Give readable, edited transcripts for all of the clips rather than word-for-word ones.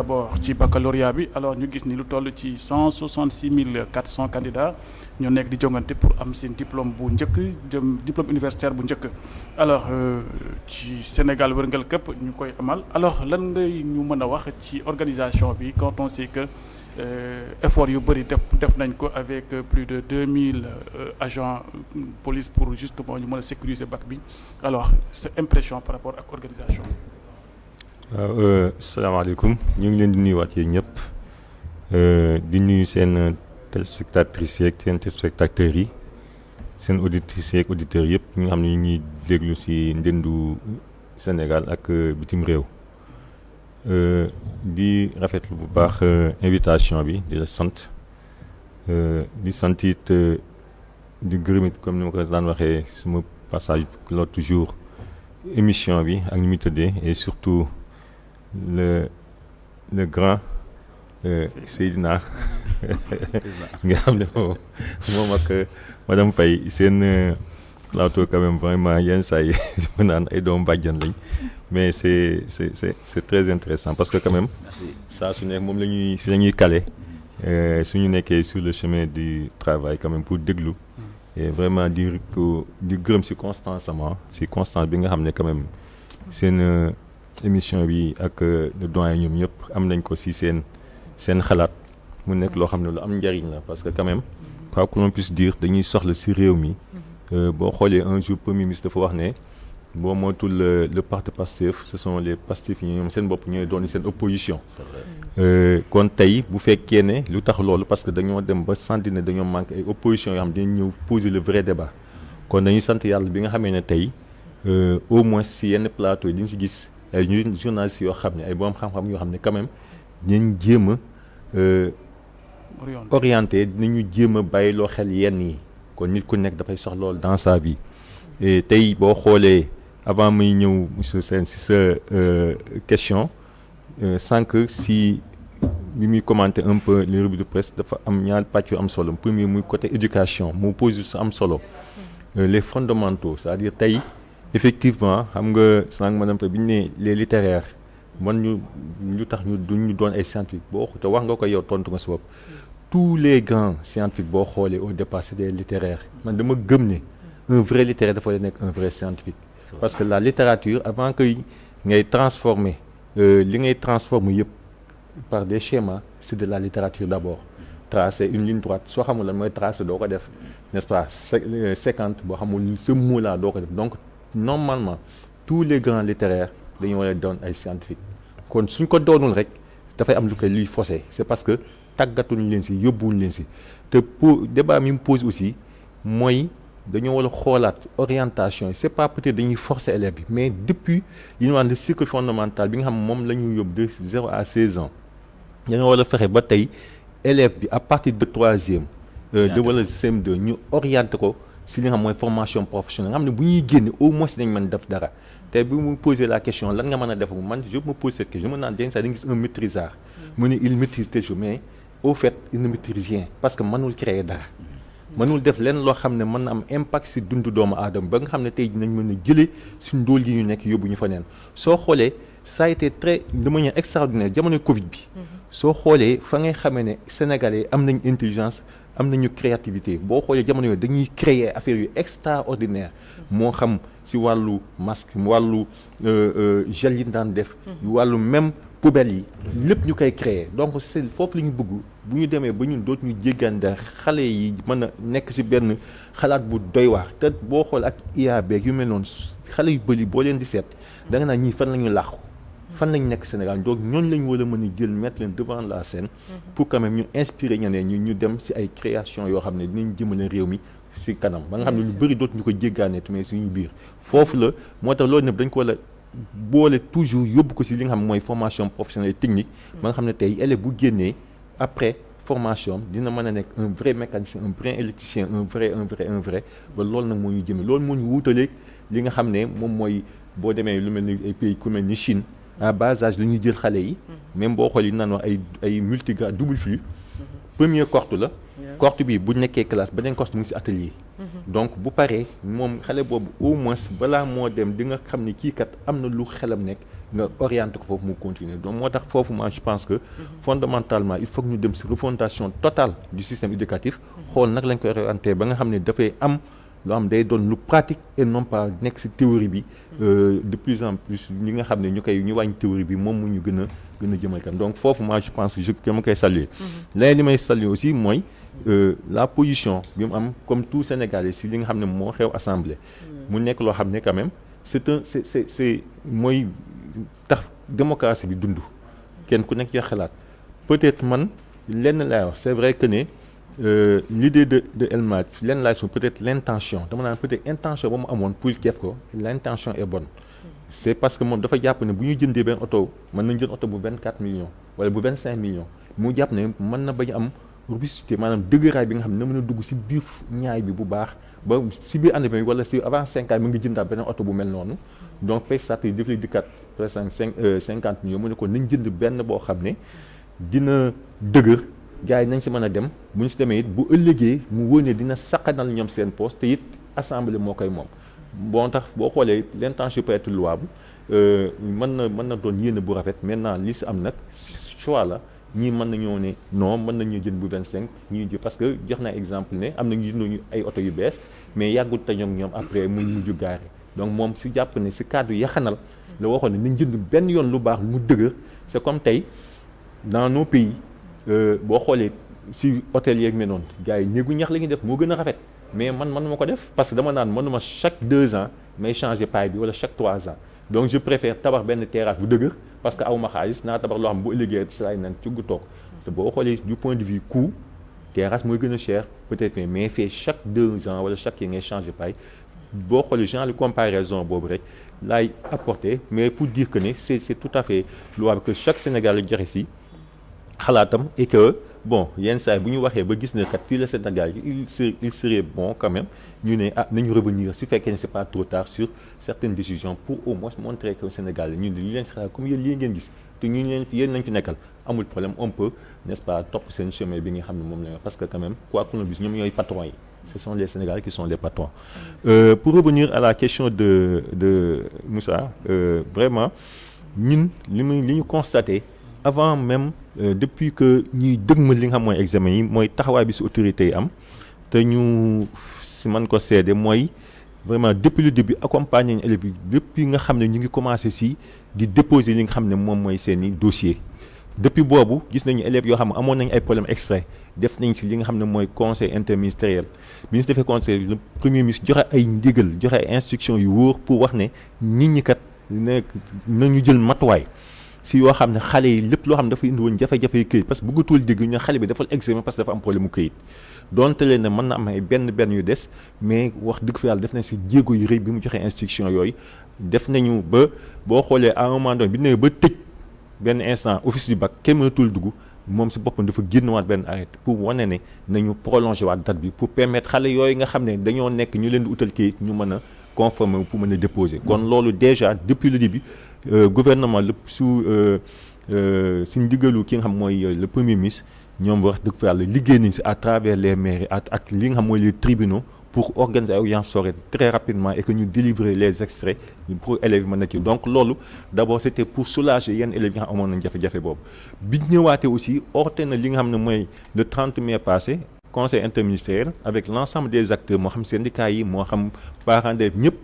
D'abord ci baccalauréat bi alors ñu gis ni lu toll ci 166 400 candidats ñoo nekk di jongante pour am seen diplôme bu njëkk diplôme universitaire bu njëkk alors ci Sénégal wërngal këpp ñu koy amal alors lan ngay ñu mën a wax ci organisation bi quand on sait que effort yu bëri def nañ ko avec plus de 2000 agents police pour justement ñu mën a sécuriser bac bi alors c'est impression par rapport ak organisation bi. waaw salaamaaleykum ñu ngi leen di nuyuwaat yéen ñëpp di nuyu seen téléspectatrices yeeg seen téléspectateurs yi seen auditrices yeeg auditeurs yëpp ñi nga xam ne ñu ngi déglu ci ndendu Sénégal ak bitim réew di rafetlu bu baax invitation bi di la sant di sant it di gërëm it comme ni ma ko daan waxee suma passage l'autre jour émission bi ak ni muy tëddee et surtout le grand Seydina nga xam ne moom ak madame Faye seen plateau quand même vraiment yenn saa yi mën naan ay doomu bàjjan lañ mais c'est très intéressant parce que quand même saa su nekk moom la ñuy calé suñu nekkee sur le chemin du travail quand même pour déglu et vraiment di gërëm ci constance bi nga xam ne quand même seen émission bi ak le doyen ñoom ñëpp am nañ ko ci seen xalaat mu nekk loo xam ne lu am njariñ la parce que quand même quoi que l'on puisse dire dañuy soxla ci réew mi boo xoolee un jour premier ministre dafa wax ne boo moytul le parti Pastef ce sont les Pastef yi ñoom seen bopp ñooy doon seen opposition. kon tey bu fekkee ne lu tax loolu parce que dañoo dem ba sentir ne dañoo manqué ay opposition yoo xam dañu ñëw poser le vrai débat kon dañuy sant yàlla bi nga xamee ne tey au moins ci yenn plateau yi dañu ci gis. ay journalistes yoo xam ne ay borom xam-xam yoo xam ne quand même dinañ jéem a orienté dinañu jéem a bàyyiloo xel yenn yi kon nit ku nekk dafay soxla loolu dans sa vie et tey boo xoolee avant muy ñëw monsieur Sène si sa question sànq si bi muy commenter un peu les revues de presse dafa am ñaar pàcc yu am solo premier muy côté éducation mu pose su am solo les fondamentaux c'est-à-dire tey effectivement xam nga sànq madame Faye bi ñu ne les littéraires man ñu tax ñu duñu doon ay scientifiques boo te wax nga ko yow tontu nga sa bopp tous les grands scientifiques boo xoolee au départ c'est des littéraires man dama gëm ne un vrai littéraire dafa nekk un vrai scientifique parce que la littérature avant que ngay transformer li ngay transformer yëpp par des schémas c'est de la littérature d'abord tracer une ligne droite soo xamul lan mooy tracer doo ko def n'est-ce pas séquente boo xamul ce mot là doo ko def donc normalement tous les grands littéraires dañu war a doon ay scientifiques kon suñ ko doonul rek dafay am lu koy luy faussé c'est parce que tàggatuñ leen ci yóbbuwuñ leen ci te pour débat mi mu pose aussi mooy dañoo war a xoolaat orientation yi c'est pas peut-être dañuy forcer élèves bi mais depuis li ñu wax le cycle fondamental bi nga xam moom la ñu yóbbu de 0 à 16 ans dañoo war a fexe ba tey élève bi à partir de troisième de wala CM2 ñu orienté ko si li nga xam mooy formation professionnelle nga xam ne bu ñuy génne au moins dañ mën def dara te bi mu poser la question lan nga mën a def man je me pose cette question je me naan den saa dañu gis un maîtrisard mu ne il maîtrise quelque chose mais au fait il ne maîtrise rien parce que mënul créer dara mënul def leen loo xam ne mën na am impact si dundu doomu aadama ba nga xam ne tey dinañ mën a jëlee si ndóol yi ñu nekk yóbbu ñu fa neen soo xoolee ça a été très de manière extraordinaire jamono Covid bi soo xoolee fa ngay xamee ne Sénégalais am nañ intelligence am nañu créativité boo xoolee jamono yooyu dañuy créer affaire yu extraordinaire moo xam si wàllu masque wàllu gel yi daan def wàllu même poubelle yi lépp ñu koy créer donc c'est foofu la ñu bëgg bu ñu demee ba ñun dootu ñu jéggaan dara xale yi mën a nekk si benn xalaat bu doy waar te boo xool ak IA beeg yu mel noonu xale yu bëri boo leen di seet da nga naan ñii fan la ñu làqu fan lañ nekk Sénégal donc ñooñu lañ war a mën a jël mettre leen devant la scène pour quand même ñu inspirer ñeneen ñu dem ci ay création yoo xam ne dinañ jëmale réew mi ci kanam ba nga xam ne lu bëri dootu ñu ko jéggaane mais suñu biir foofu la moo tax loolu nag dañ ko war a boole toujours yóbbu ko ci li nga xam mooy formation professionnelle technique ba nga xam ne tey élève bu génnee après formation dina mën a nekk un vrai mécanicien un vrai électricien un vrai ba loolu nag moo ñu jëmee loolu moo ñu wuutaleeg li nga xam ne moom mooy boo demee lu mel ni ay pays ku mel ni Chine à bas âge la ñuy jël xale yi même boo xool yi naan wax ay multigrade double flux premier cohorte la cohorte bi bu nekkee classe beneen cohorte mu ngi ci atelier donc bu paree moom xale boobu au moins balaa moo dem di nga xam ni kii kat am na lu xelam nekk nga orienté ko foofu mu continuer donc moo tax foofu moi je pense que fondamentalement il faut que ñu dem ci refondation totale du système éducatif xool nag lañ koy orienté ba nga xam ne dafay am loo xam day doon lu pratique et non pas nekk ci théorie bi de plus en plus ñi nga xam ne ñu wàññi théorie bi moom mu ñu gën a jëmal kan donc foofu moi je pense que dama koy saluer leneen li may saluer aussi mooy la position bi mu am comme tout Sénégalais ci li nga xam ne moo xew assemblée mu nekk loo xam ne quand même c'est mooy tax démocratie bi dund kenn ku nekk yoo xalaat peut-être man lenn laay wax c'est vrai que ne l'idée de El Malick lenn laay peut-être l'intention dama naan peut-être intention ba mu amoon pour def ko l'intention est bonne c'est parce que moom dafa jàpp ne bu ñu jëndee benn oto mën nañ jënd oto bu 24 millions wala bu 25 millions mu jàpp ne mën na bañ am robustité maanaam dëgëraay bi nga xam ne na mën a dugg ci biir ñaay bi bu baax ba ci biir année bi wala ci avant 5 ans mu ngi jëndaat beneen oto bu mel noonu donc paysateur yi daf lay dikkaat presque 50 millions mu ne ko nañ jënd benn boo xam ne dina dëgër gars yi nañ ci mën a dem bu ñu ci demee it bu ëllëgee mu wóone dina saqanal ñoom seen poste te it assemblée moo koy moom bon tax boo xoolee l'intention peut être louable mën na doon yéene bu rafet maintenant li ci am nag choix la ñii mën nañoo ne non mën nañu jënd bu 25 ñii ji parce que jox naa exemple ne am na ñu ay oto yu bees mais yàggul te ñoom après muy mujj gaare donc moom si jàpp ne si cadre yaxanal la waxoon ne nañ jënd benn yoon lu baax mu dëgër c'est comme tey dans nos pays boo xoolee si hôtel yeeg mel noonu gars yi néegu ñax la ñuy def moo gën a rafet mais man mënuma ko def parce que dama naan mënuma chaque 2 ans may changer paille bi wala chaque 3 ans donc je préfère tabax benn terrasse bu dëgër parce que aw ma xaalis naa tabax loo xam bu ëllëgee si laay naan ci gu toog te boo xoolee du point de vue coût terrasse mooy gën a cher peut-être mais fait chaque 2 ans wala chaque yi ngay changer paille boo xoolee genre de comparaison boobu rek laay apporter mais pour dire que ne c'est tout à fait louable que chaque Sénégalais joxe si xalaatam et que bon yenn saa yi bu ñu waxee ba gis ne kat fii la Sénégal il serait bon quand même ñu ne nañu revenir su fekkee ne c'est pas trop tard sur certaines décisions pour au moins montrer que Sénégal ñu ne li leen si xalaat comme yéen lii ngeen gis te ñu leen yéen nañ fi nekkal amul problème on peut n'est-ce pas topp seen chemin bi nga xam ne moom la parce que quand même quoi qu'on dise ñoom ñooy patrons yi ce sont les Sénégalais qui sont les patrons. Pour revenir à la question de Moussa vraiment ñun li ñu constaté avant même depuis que ñuy dëgmal li nga xam mooy examen yi mooy taxawaay bi ci autorités yi am te ñu si man ko seede mooy vraiment depuis le début accompagner ñu élèves yi depuis nga xam ne ñu ngi commencé si di déposer li nga xam ne moom mooy seeni dossier depuis boobu gis nañu élèves yoo xam ne amoon nañu ay problèmes extraits def nañ si li nga xam ne mooy conseil interministériel bi ñu si defee conseil le premier ministre joxe ay ndigal joxe ay instructions yu wóor pour wax ne nit ñi kat ne nañu jël matuwaay si yoo xam ne xale yi lépp loo xam ne dafa indi woon jafe-jafe yi këyit parce que bëggatul dégg ñu xale bi dafa examen parce que dafa am problème mu këyit donte leen ne mën na am ay benn yu des mais wax dëgg fa yàlla def nañ si jéego yu rëy bi mu joxe instruction yooyu def nañu ba boo xoolee à un moment donné bi ñu ba tëj benn instant office du bac kenn mënatul dugg moom si boppam dafa génnewaat benn arrêté pour wane ne nañu prolonger waat date bi pour permettre xale yooyu nga xam ne dañoo nekk ñu leen di utal këyit ñu mën a conformer pour mën a déposer kon loolu déjà depuis le début gouvernement lépp si ndigalu ki nga xam mooy le premier ministre ñoom wax dëgg fa yàlla liggéey nañ si à travers les mairies ak li nga xam mooy les tribunaux pour organiser ay audience foraine très rapidement et que ñu délivrer les extraits pour élèves yi mën na kii donc loolu d'abord c'était pour soulager yenn élèves yi nga xam amoon nañ jafe-jafe boobu bi ñëwaatee aussi oote na li nga xam ne mooy le 30 mai passé conseil interministériel avec l'ensemble des acteurs moo xam syndicats yi moo xam parents d'élèves ñëpp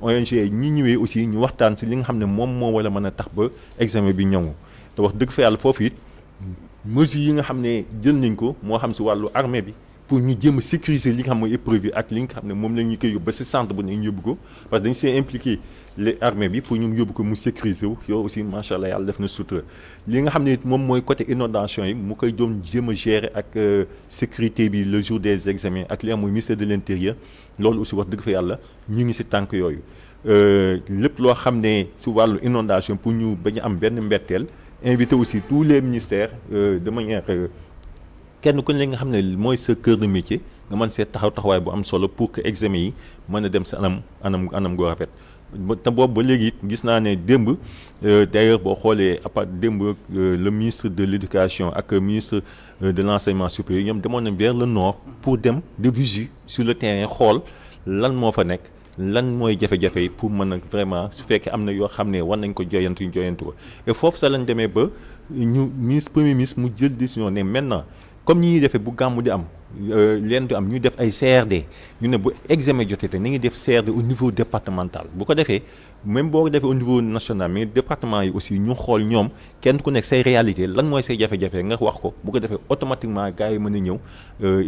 ONG ñi ñëwee aussi ñu waxtaan ci li nga xam ne moom moo wala mën a tax ba examen bi ñëw te wax dëgg fa yàlla foofu it mesures yi nga xam ne jël nañ ko moo xam ci wàllu armée bi pour ñu jéem a sécuriser li nga xam mooy épreuve yi ak li nga xam ne moom la ñu koy yóbbu ba ci centre bu ne ñu yóbbu ko parce que dañ see impliqué les armées bi pour ñu yóbbu ko mu sécuriser wu yow aussi macha allah yàlla def na sutura li nga xam ne moom mooy côté inondation yi mu koy doon jéem a gérer ak sécurité bi le jour des examens ak li nga xam mooy ministère de l'intérieur loolu aussi wax dëgg fa yàlla ñu ngi ci tànk yooyu lépp loo xam ne ci wàllu inondation pour ñu bañ a am benn mbetteel invité aussi tous les ministères de manière kenn ku ne nga xam ne mooy sa cœur de métier nga mën see taxawaay bu am solo pour que examen yi mën a dem ci anam goo rafet te boobu ba léegi it gis naa ne démb d'ailleurs boo xoolee à part démb le ministre de l'éducation ak ministre de l'enseignement supérieur ñoom demoon nañ vers le nord pour dem de visu sur le terrain xool lan moo fa nekk lan mooy jafe-jafe yi pour mën a vraiment su fekkee am na yoo xam ne war nañ ko joyantu ko et foofu sax lañ demee ba ñu premier ministre mu jël décision ne maintenant comme ñi ñuy defee bu gàmmu di am leen di am ñu def ay CRD ñu ne bu examen jotee te na ngi def CRD au niveau départemental bu ko defee même boo ko defee au niveau national mais département yi aussi ñu xool ñoom kenn ku nekk say réalité lan mooy say jafe-jafe nga wax ko bu ko defee automatiquement gars yi mën a ñëw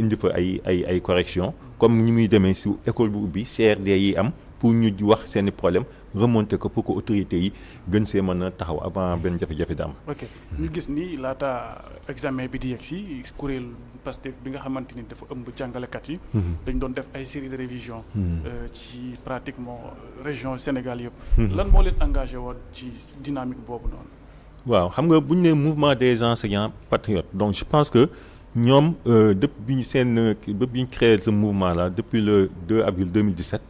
indi fa ay correction comme ni muy demee si école bu ubbi CRD yi am pour ñu wax seeni problème remonter ko pour que autorités yi gën see mën a taxaw avant benn jafe-jafe da am. ok ñu gis ni laata examen bi di yegg si kuréel Pastef bi nga xamante ni dafa ëmb jàngalekat yi. dañ doon def ay série de révision ci pratiquement région Sénégal yëpp. lan moo leen engagé woon ci dynamique boobu noonu. waaw xam nga bu ñu nee mouvement des enseignants patriotes donc je pense que ñoom depuis bi ñu créé ce mouvement là depuis le 2 avril 2017.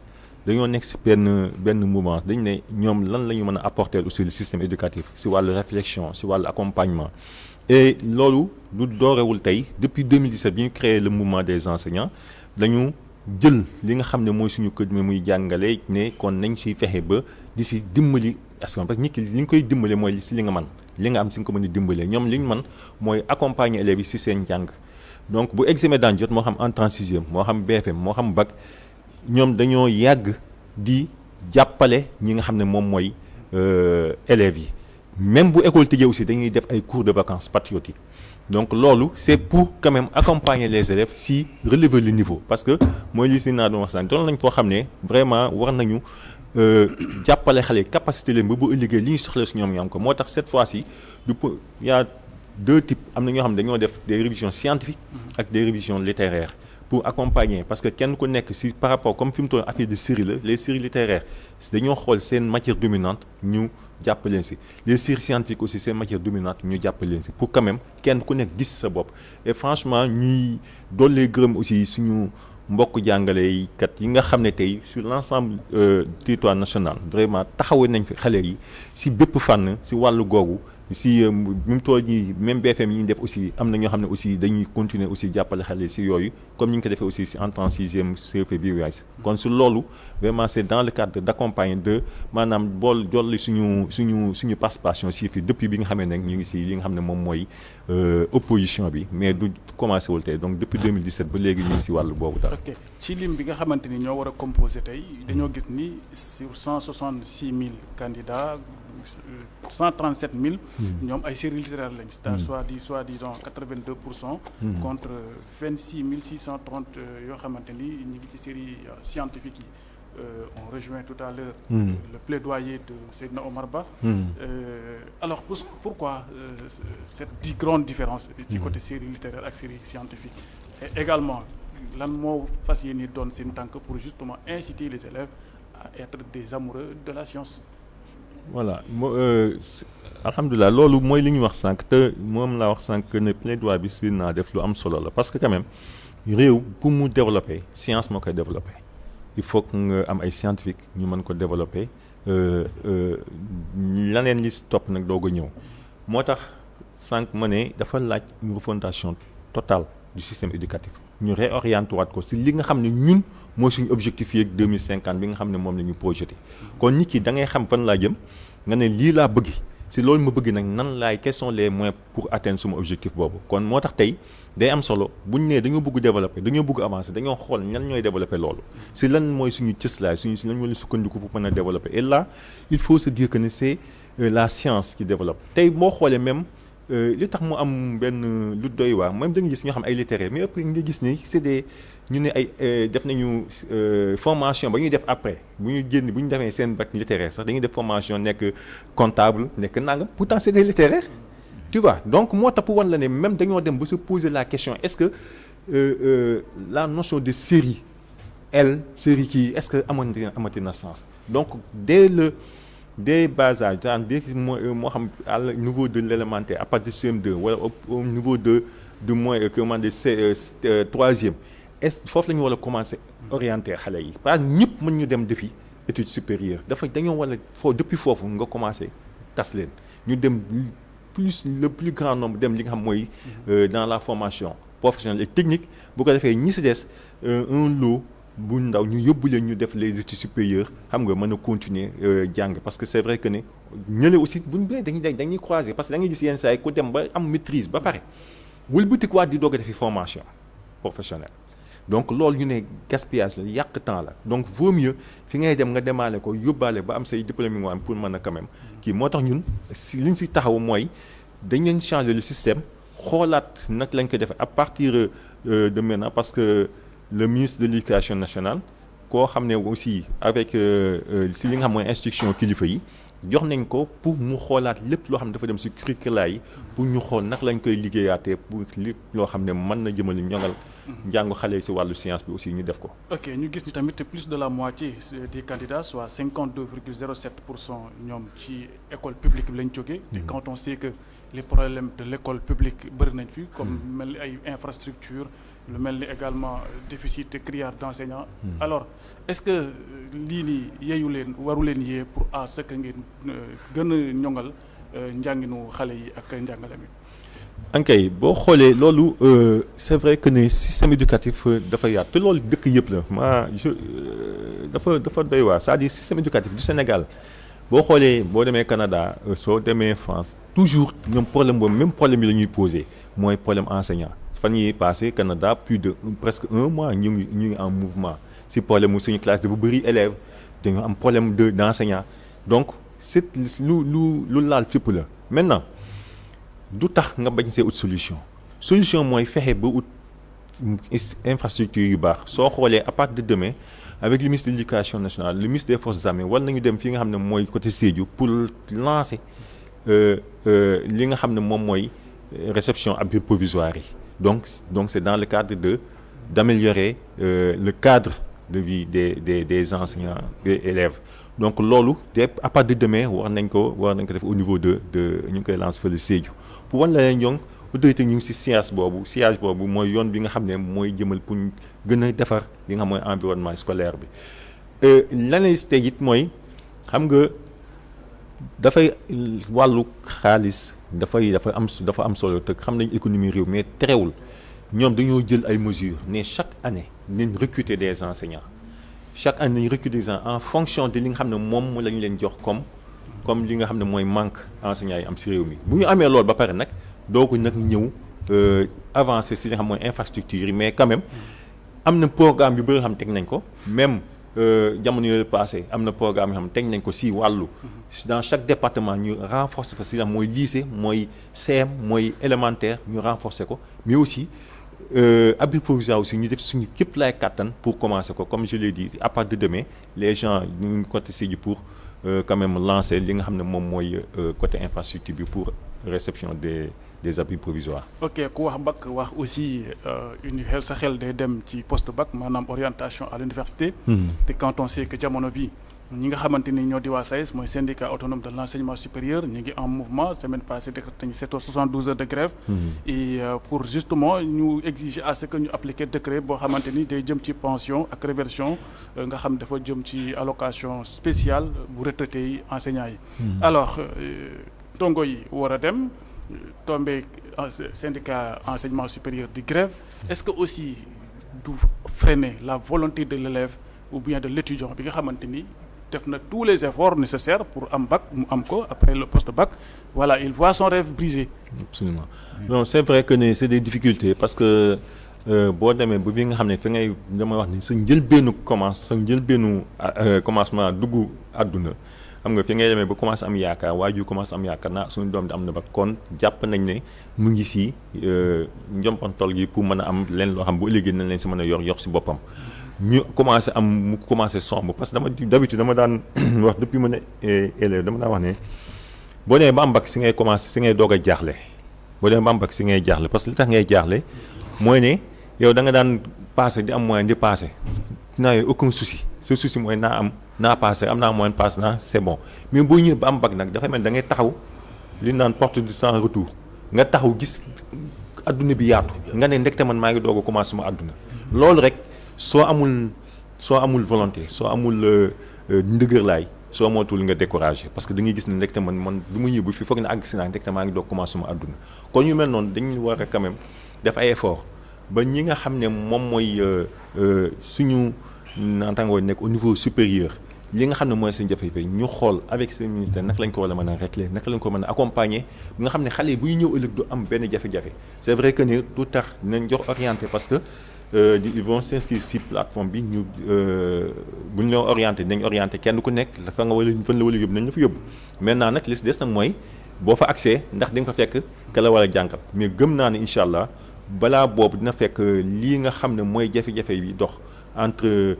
dañoo nekk si benn mouvement dañ ne ñoom lan la ñu mën a apporter aussi le système éducatif si wàllu réflexion si wàllu accompagnement et loolu lu doorewul tey depuis 2017 bi ñu créé le mouvement des enseignants dañu jël li nga xam ne mooy suñu kër mi muy jàngale ne kon nañ siy fexe ba di si dimbali askan parce que nit ki li nga koy dimbale mooy si li nga man li nga am si nga ko mën a dimbalee ñoom li ñu man mooy accompagner élèves yi si seen njàng donc bu examen daan jot moo xam entrée en sixième moo xam BFM moo xam bac ñoom dañoo yàgg di jàppale ñi nga xam ne moom mooy élèves yi même bu école tëjee aussi dañuy def ay cours de vacances patriotiques donc loolu c'est pour quand même accompagner les élèves si relever le niveau parce que mooy li si naa doon wax sànq doon nañ foo xam ne vraiment war nañu jàppale xale capacité leen ba bu ëllëgee li ñu soxla si ñoom ñu am ko moo tax cette fois-ci y a deux types am na ñoo xam ne dañoo def des révisions scientifiques ak des révisions littéraires pour accompagner parce que kenn ku nekk si par rapport comme fi mu toll affaire de série la les séries littéraires dañoo xool seen matière dominante ñu jàpp leen si les séries scientifiques aussi seen matière dominante ñu jàpp leen si pour quand même kenn ku nekk gis sa bopp et franchement ñuy dollee gërëm aussi suñu mbokk jàngale kat yi nga xam ne tey sur l'ensemble territoire national vraiment taxawee nañ fi xale yi si bépp fànn si wàllu googu si mu toll nii même BFM yi ñu def aussi am na ñoo xam ne aussi dañuy continuer aussi jàppale xale si yooyu comme ni ñu ko defee aussi si entrée en sixième CFEE bi waay kon si loolu vraiment c'est dans le cadre d'accompagner de maanaam bool jolli suñu participation si fi depuis bi nga xamee ne ñu ngi si li nga xam ne moom mooy opposition bi mais du commencé wul tey donc depuis 2017 ba léegi ñu ngi si wàllu boobu daal. ok ci lim bi nga xamante ni ñoo war a composé tey dañoo gis ni sur 166 000 candidats 137 000. ñoom ay séries littéraires lañ. c'est-à-dire soi-disant 82%. contre 26 630 yoo xamante ni ñu ngi ci série scientifique yi. On rejoint tout à l'heure le plaidoyer de Seydina Omar Ba. Alors pourquoi cette grande différence ci côté série littéraire ak série scientifique et également lan moo fas yéene doon seen tànk pour justement inciter les élèves à être des amoureux de la science. Voilà alhamdulilah loolu mooy li ñu wax sànq te moom laa wax sànq ne plaidoyer bi si naa def lu am solo la parce que quand même réew pour mu développer science moo koy développer. Il faut que nga am ay scientifique ñu mën ko développer laneen li si topp nag doog a ñëw moo tax sànq ma ne dafa laaj une refondation totale du système éducatif ñu réorienté waat ko si li nga xam ne ñun mooy suñu objectif yeeg 2050 bi nga xam ne moom la ñu projeté kon nit ki da ngay xam fan laa jëm nga ne lii laa bëgg si loolu ma bëgg nag nan laay quels sont les moyens pour atteindre suma objectif boobu kon moo tax tey day am solo bu ñu nee dañoo bëgg développer dañoo bëgg avancer dañoo xool ñan ñooy développer loolu si lan mooy suñu cëslaay si lan mooy sukkandiku pour mën a développer et là il faut se dire que ne c'est la science qui développe tey boo xoolee même li tax mu am benn lu doy waar même da nga gis ñoo xam ay littéraires mais après nga gis ni c'est des ñu ne ay def nañu formation ba ñuy def après bu ñu defee seen bac littéraire sax dañuy def formation nekk comptable nekk nangam pourtant c'est des littéraires tu vois donc moo tax pour wan la ne même dañoo dem ba se poser la question est-ce que la notion de série série kii est-ce que amati na sens donc dès bas âge dès moo xam à niveau de l'élémentaire à partir de CM2 wala au niveau de moins comment de troisième est foofu la ñu war a commencer orienter xale yi parce que ñëpp mën ñu dem defi études supérieures dañoo wala depuis foofu nga commencé tas leen ñu dem le plus grand nombre dem li nga xam mooy dans la formation professionnelle et technique bu ko defee ñi si des un lot bu ndaw ñu yóbbu leen ñu def les études supérieures xam nga mën a continuer jàng parce que c'est vrai que ne ñële aussi buñ bee dañuy croiser parce que da ngay gis yenn saa yi ku dem ba am maîtrise ba pare wëlbatikuwaat di doog a defi formation professionnelle donc loolu ñu ne gaspillage la yàq temps la donc vaut mieux fi ngay dem nga demaale ko yóbbaale ba am say diplôme yi pour mën a quand même kii moo tax ñun si liñ si taxaw mooy dañ leen changer le système xoolaat nag lañ ko defee à partir de maintenant parce que le ministre de l'éducation nationale koo xam ne aussi avec si li nga xam mooy instruction kilifa yi jox nañ ko pour mu xoolaat lépp loo xam ne dafa dem si curricula yi pour ñu xool nag lañ koy liggéeyaatee pour lépp loo xam ne mën na jëmale ñoŋal njàngu xale yi si wàllu science bi aussi ñu def ko. ok ñu gis ni tamit plus de la moitié des candidats soit 52,07% ñoom ci école publique bi lañ jógee. et quand on sait que les problèmes de l'école publique bëri nañ fi. comme mel ni ay infrastructures lu mel ni également déficit criard d'enseignants. alors est-ce que lii nii yeeyu leen waru leen yee pour à ce que ngeen gën a ñoŋal njànginu xale yi ak njàngale mi. ankay boo xoolee loolu c'est vrai que ne système éducatif dafa yaatu te loolu dëkk yëpp la dafa doy waar c'est-à-dire système éducatif du Sénégal boo xoolee boo demee Canada soo demee France toujours ñoom problème boobu même problème yi la ñuy poser mooy problème enseignant fan yii passé Canada plus de presque un mois ñu ngi en mouvement si problème mu suñu classe dafa bëri élèves dañoo am problème d'enseignant donc c'est lu laal fépp la maintenant du tax nga bañ see ut solution mooy fexe ba ut infrastructure yu baax soo xoolee à partir de demain avec le ministre de l'éducation nationale le ministre des forces armées war nañu dem fi nga xam ne mooy côté Sédhiou pour lancer li nga xam ne moom mooy réception abri provisoire yi donc c'est dans le cadre d'améliorer le cadre de vie des enseignants et élèves donc loolu à partir de demain war nañ ko def au niveau de ñu ngi koy lancer fële Sédhiou pour wan la leen ñoŋ autorité ñu ngi si science boobu mooy yoon bi nga xam ne mooy jëmal pour gën a defar li nga xam mooy environnement scolaire bi lanay tey it mooy xam nga dafay wàllu xaalis dafa am solo te xam nañ économie réew mais terewul ñoom dañoo jël ay mesures ne chaque année nañ recruter des enseignants chaque année nañ recruter des enseignants en fonction de li nga xam ne moom lañ leen jox comme li nga xam ne mooy manque enseignants yi am si réew mi bu ñu amee loolu ba pare nag doo ko nag ñëw avancer si li nga xam mooy infrastructure yi mais quand même am na programme yu bëri xam teg nañ ko même jamono yooyu passé am na programme yoo xam teg nañ ko si wàllu dans chaque département ñu renforcer fa si la mooy lycée mooy CM mooy élémentaire ñu renforcer ko mais aussi abri provisoire aussi ñu def suñu képp laay kàttan pour commencer ko comme je l'ai dit à partir de demain les gens ñu ngi côté Sédhiou pour quand même lancer li nga xam ne moom mooy côté infrastructure bi pour réception des abris provisoires. ok ku wax bac wax aussi sa xel day dem ci post bac maanaam orientation à l'université. te quand on sait que jamono bi ñi nga xamante ni ñoo di waa SAES mooy syndicat autonome de l'enseignement supérieur ñu ngi en mouvement semaine passée décrété nañu 72 heures de grève. et pour justement ñu exiger à ce que ñu appliquer décret boo xamante ni day jëm ci pension ak réversion nga xam dafa jëm ci allocation spéciale bu retraités yi enseignants yi. alors ndongo yi war a dem. tombé syndicat enseignement supérieur di grève est-ce que aussi du freiner la volonté de l'élève ou bien de l'étudiant bi nga xamante ni def na tous les efforts nécessaires pour am bac mu am ko après le post-bac voilà il voit son rêve brisé. Absolument. Non c'est vrai que ne c'est des difficultés parce que boo demee ba bi nga xam ne fi ngay damay wax ni sa njëlbeenu commencement dugg àdduna xam nga fi ngay demee ba commencé am yaakaar waajur commencé am yaakaar naa suñu doom di am na ba kon jàpp nañ ne mu ngi si njompantool gi pour mën a am leen loo xam bu ëllëgee nañ leen si mën a yor si boppam ñu commencé sombre parce que d'habitude dama daan wax depuis ma ne élève dama daan wax ne boo demee ba am bac si ngay doog a jaaxle boo demee ba am bac si ngay jaaxle parce que li tax ngay jaaxle mooy ne yow da nga daan passé di am moyen di passé naa aucun souci ce souci mooy naa passé am naa moyen passé naa c'est bon mais boo ñëwee ba am bac nag dafa mel da ngay taxaw li naan porte du sans retour nga taxaw gis adduna bi yaatu nga ne ndekte man maa ngi doog a commencé suma adduna loolu rek soo amul volonté soo amul ndëgër laay soo mootul nga découragé parce que da ngay gis ne ndekte man du ma ñëw fi foog ne àgg si naa ndekte maa ngi doog commencé suma àdduna kon ñu mel noonu dañu war a quand même def ay effort ba ñi nga xam ne moom mooy suñu naataangoo nekk au niveau supérieur li nga xam ne mooy seen jafe-jafe ñu xool avec seen ministère naka lañ ko war a mën a régler naka lañ ko mën a accompagner bi nga xam ne xale yi buy ñëw ëllëg du am benn jafe-jafe c'est vrai que ne du tax nañ jox orienté parce que ils vont s'inscrire si plateforme bi ñu bu ñu la orienté nañ orienté kenn ku nekk dafa nga wala fan la wala yóbbu nañ la fa yóbbu maintenant nag li si des nag mooy boo fa accès ndax di nga fa fekk ka la war a jàngal mais gëm naa ne incha allah balaa boobu dina fekk lii nga xam ne mooy jafe-jafe yi dox entre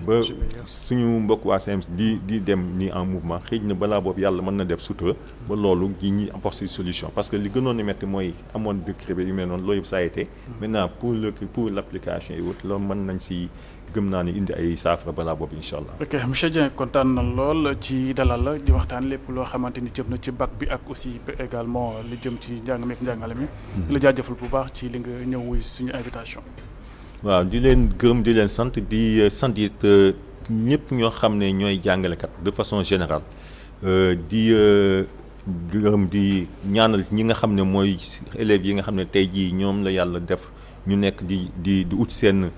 ba suñu mbokk waa CEMS di dem nii en mouvement xëy na balaa boobu yàlla mën na def sutura ba loolu gi ñi apporter solution parce que li gënoon a métti mooy amoon décret bi yu mel noonu loolu yëpp ça a été maintenant pour l'application et autres loolu mën nañ si gëm naa ni indi ay saafara balaa boobu incha allah. ok monsieur Dieng kontaan na lool ci dalal la di waxtaan lépp loo xamante ni jëm na ci bac bi ak aussi également li jëm ci njàng meek njàngale mi. la jaajëfal bu baax ci li nga ñëw wuy suñu invitation. waaw di leen gërëm di leen sant di sant it ñëpp ñoo xam ne ñooy jàngalekat de façon générale di gërëm di ñaanal ñi nga xam ne mooy élèves yi nga xam ne tey jii ñoom la yàlla def ñu nekk di ut seen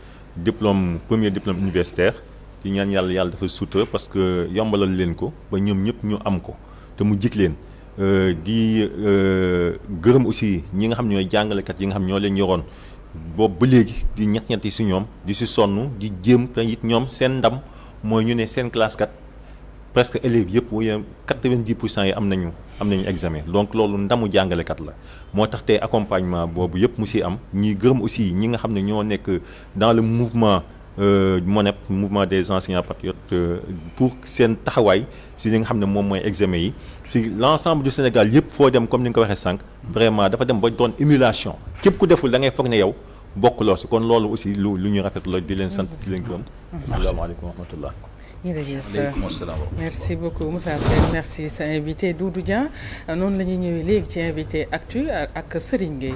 premier diplôme universitaire di ñaan yàlla dafa sutura parce que yombalal leen ko ba ñoom ñëpp ñu am ko te mu jik leen di gërëm aussi ñi nga xam ne ñooy jàngalekat yi nga xam ñoo leen yoroon boobu ba léegi di ñett si ñoom di si sonn di jéem te it ñoom seen ndam mooy ñu ne seen classe kat presque élèves yëpp waaye 90% yi am nañu examen donc loolu ndamu jàngalekat la moo tax tey accompagnement boobu yëpp mu si am ñuy gërëm aussi ñi nga xam ne ñoo nekk dans le mouvement MONEP mouvement des enseignants patriotes pour seen taxawaay si li nga xam ne moom mooy examen yi si l'ensemble du Sénégal yëpp foo dem comme ni nga ko waxee sànq vraiment dafa dem ba doon émulation képp ku deful da ngay foog ne yow bokkuloo si kon loolu aussi lu ñu rafetlu la di leen sant di leen gërëm. asalaamaaleykum wa rahmatullah. jërëjëf merci beaucoup Moussa Sène merci sa invité Doudou Dieng noonu la ñuy ñëwee léegi ci invité actu ak Serigne Gueye.